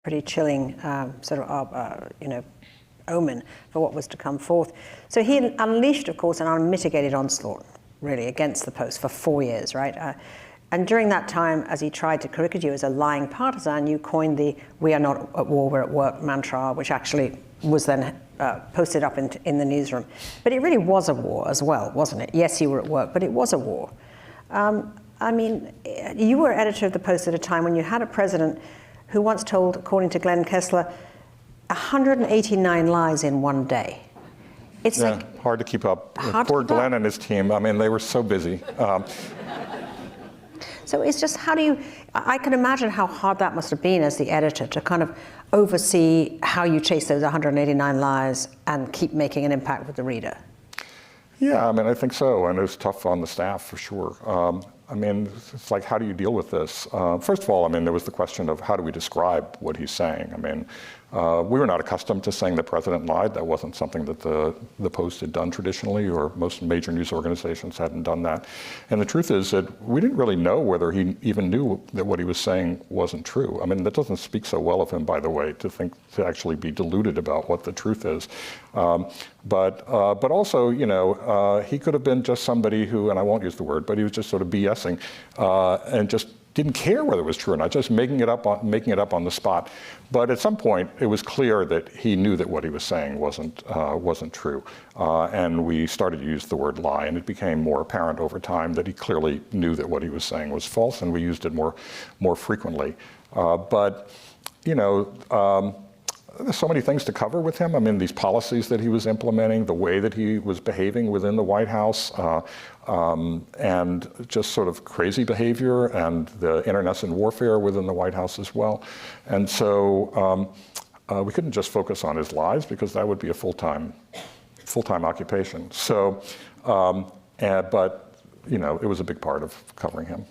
pretty chilling omen for what was to come forth. So he unleashed, of course, an unmitigated onslaught, really, against the Post for 4 years, right? And during that time, as he tried to caricature you as a lying partisan, you coined the "we are not at war, we're at work" mantra, which actually was then posted up in the newsroom. But it really was a war as well, wasn't it? Yes, you were at work, but it was a war. I mean, you were editor of the Post at a time when you had a president who once told, according to Glenn Kessler, 189 lies in one day. It's hard to keep up. Poor Glenn and his team, I mean, they were so busy. So it's just, I can imagine how hard that must have been as the editor to kind of oversee how you chase those 189 lies and keep making an impact with the reader. Yeah, I mean, I think so, and it was tough on the staff for sure. I mean, it's like, how do you deal with this? First of all, I mean, there was the question of how do we describe what he's saying? I mean, we were not accustomed to saying the president lied. That wasn't something that the Post had done traditionally, or most major news organizations hadn't done that. And the truth is that we didn't really know whether he even knew that what he was saying wasn't true. I mean, that doesn't speak so well of him, by the way, to actually be deluded about what the truth is. But also, you know, he could have been just somebody who, and I won't use the word, but he was just sort of BSing and just didn't care whether it was true or not, just making it up on the spot. But at some point, it was clear that he knew that what he was saying wasn't true, and we started to use the word lie, and it became more apparent over time that he clearly knew that what he was saying was false, and we used it more frequently. But you know. There's so many things to cover with him. I mean, these policies that he was implementing, the way that he was behaving within the White House, and just sort of crazy behavior, and the internecine warfare within the White House as well. And so we couldn't just focus on his lies, because that would be a full-time occupation. So, but you know, it was a big part of covering him.